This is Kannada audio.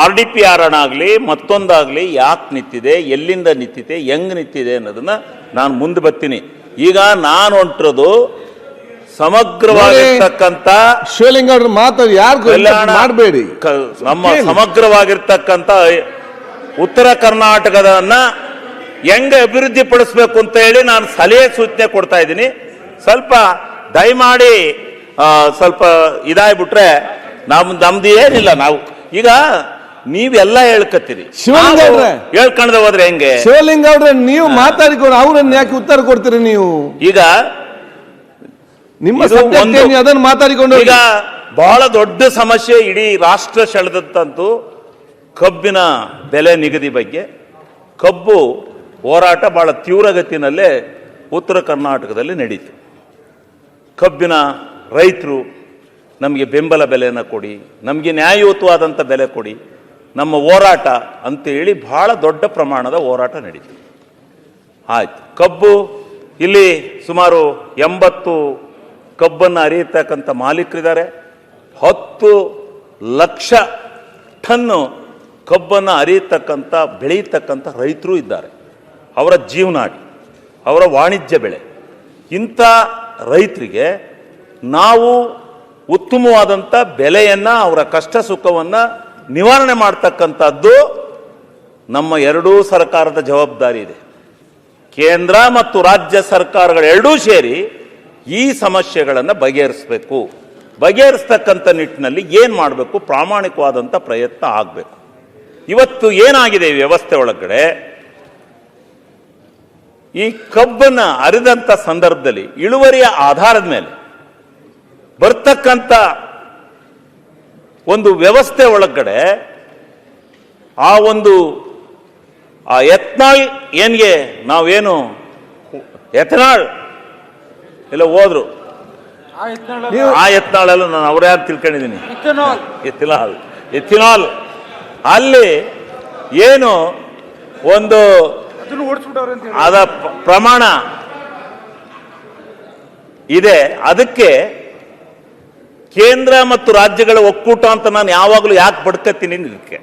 RDPR ಆಗಲಿ ಮತ್ತೊಂದಾಗಲಿ ಯಾಕೆ ನಿಂತಿದೆ, ಎಲ್ಲಿಂದ ನಿಂತಿದೆ, ಹೆಂಗ್ ನಿಂತಿದೆ ಅನ್ನೋದನ್ನ ನಾನು ಮುಂದೆ ಬರ್ತೀನಿ. ಈಗ ನಾನು ಹೊಂಟಿರೋದು ಸಮಗ್ರವಾಗಿರ್ತಕ್ಕಂಥ ಶಿವಲಿಂಗ ಅವ್ರ ಮಾತು ಯಾರು ಮಾಡಬೇಡಿ. ನಮ್ಮ ಸಮಗ್ರವಾಗಿರ್ತಕ್ಕಂಥ ಉತ್ತರ ಕರ್ನಾಟಕದನ್ನ ಹೆಂಗೆ ಅಭಿವೃದ್ಧಿ ಪಡಿಸ್ಬೇಕು ಅಂತ ಹೇಳಿ ನಾನು ಸಲಹೆ ಸೂಚನೆ ಕೊಡ್ತಾ ಇದ್ದೀನಿ. ಸ್ವಲ್ಪ ದಯಮಾಡಿ ಸ್ವಲ್ಪ ಇದಾಗ್ಬಿಟ್ರೆ ನಮ್ದು ಏನಿಲ್ಲ. ನಾವು ಈಗ ನೀವೆಲ್ಲ ಹೇಳ್ಕತ್ತೀರಿ, ಶಿವಲಿಂಗ ಹೇಳ್ಕೊಂಡ್ರೆ ಹೋದ್ರೆ ಹೆಂಗೆ? ಶಿವಲಿಂಗ ಅವ್ರೆ ನೀವು ಮಾತಾಡಿಕೊಂಡು ಅವ್ರನ್ನ ಯಾಕೆ ಉತ್ತರ ಕೊಡ್ತೀರಿ ನೀವು? ಈಗ ನಿಮ್ಮ ಅದನ್ನು ಮಾತಾಡಿಕೊಂಡು ಈಗ ಬಹಳ ದೊಡ್ಡ ಸಮಸ್ಯೆ ಇಡೀ ರಾಷ್ಟ್ರ ಸೆಳೆದಂತೂ ಕಬ್ಬಿನ ಬೆಲೆ ನಿಗದಿ ಬಗ್ಗೆ. ಕಬ್ಬು ಹೋರಾಟ ಬಹಳ ತೀವ್ರಗತಿನಲ್ಲೇ ಉತ್ತರ ಕರ್ನಾಟಕದಲ್ಲಿ ನಡೀತು. ಕಬ್ಬಿನ ರೈತರು ನಮಗೆ ಬೆಂಬಲ ಬೆಲೆಯನ್ನು ಕೊಡಿ, ನಮಗೆ ನ್ಯಾಯಯುತವಾದಂಥ ಬೆಲೆ ಕೊಡಿ, ನಮ್ಮ ಹೋರಾಟ ಅಂತೇಳಿ ಬಹಳ ದೊಡ್ಡ ಪ್ರಮಾಣದ ಹೋರಾಟ ನಡೀತು. ಆಯ್ತು, ಕಬ್ಬು ಇಲ್ಲಿ ಸುಮಾರು 80 ಕಬ್ಬನ್ನು ಅರಿಯತಕ್ಕಂಥ ಮಾಲೀಕರಿದ್ದಾರೆ. 10 ಲಕ್ಷ ಟನ್ನು ಕಬ್ಬನ್ನು ಅರಿಯತಕ್ಕಂಥ ಬೆಳೆಯತಕ್ಕಂಥ ರೈತರು ಇದ್ದಾರೆ. ಅವರ ಜೀವನಾಡಿ, ಅವರ ವಾಣಿಜ್ಯ ಬೆಳೆ. ಇಂಥ ರೈತರಿಗೆ ನಾವು ಉತ್ತಮವಾದಂಥ ಬೆಲೆಯನ್ನು, ಅವರ ಕಷ್ಟ ಸುಖವನ್ನು ನಿವಾರಣೆ ಮಾಡ್ತಕ್ಕಂಥದ್ದು ನಮ್ಮ ಎರಡೂ ಸರ್ಕಾರದ ಜವಾಬ್ದಾರಿ ಇದೆ. ಕೇಂದ್ರ ಮತ್ತು ರಾಜ್ಯ ಸರ್ಕಾರಗಳೆರಡೂ ಸೇರಿ ಈ ಸಮಸ್ಯೆಗಳನ್ನು ಬಗೆಹರಿಸಬೇಕು. ಬಗೆಹರಿಸ್ತಕ್ಕಂಥ ನಿಟ್ಟಿನಲ್ಲಿ ಏನು ಮಾಡಬೇಕು? ಪ್ರಾಮಾಣಿಕವಾದಂಥ ಪ್ರಯತ್ನ ಆಗಬೇಕು. ಇವತ್ತು ಏನಾಗಿದೆ ಈ ವ್ಯವಸ್ಥೆ ಒಳಗಡೆ, ಈ ಕಬ್ಬನ್ನು ಅರಿದಂಥ ಸಂದರ್ಭದಲ್ಲಿ ಇಳುವರಿಯ ಆಧಾರದ ಮೇಲೆ ಬರ್ತಕ್ಕಂಥ ಒಂದು ವ್ಯವಸ್ಥೆ ಒಳಗಡೆ ಆ ಎಥನಾಲ್ ಏನ್ಗೆ ನಾವೇನು ಎಥನಾಲ್ ಎಲ್ಲ ಹೋದ್ರು, ಆ ಎಥನಾಲ್ ಎಲ್ಲ ನಾನು ಅವ್ರ ಯಾರು ತಿಳ್ಕೊಂಡಿದ್ದೀನಿ, ಎಥಿನಾಲ್ ಅಲ್ಲಿ ಏನು ಒಂದು ಅದ ಪ್ರಮಾಣ ಇದೆ. ಅದಕ್ಕೆ ಕೇಂದ್ರ ಮತ್ತು ರಾಜ್ಯಗಳ ಒಕ್ಕೂಟ ಅಂತ ನಾನು ಯಾವಾಗಲೂ ಯಾಕೆ ಬಡ್ಕತ್ತೀನಿ ಇದಕ್ಕೆ,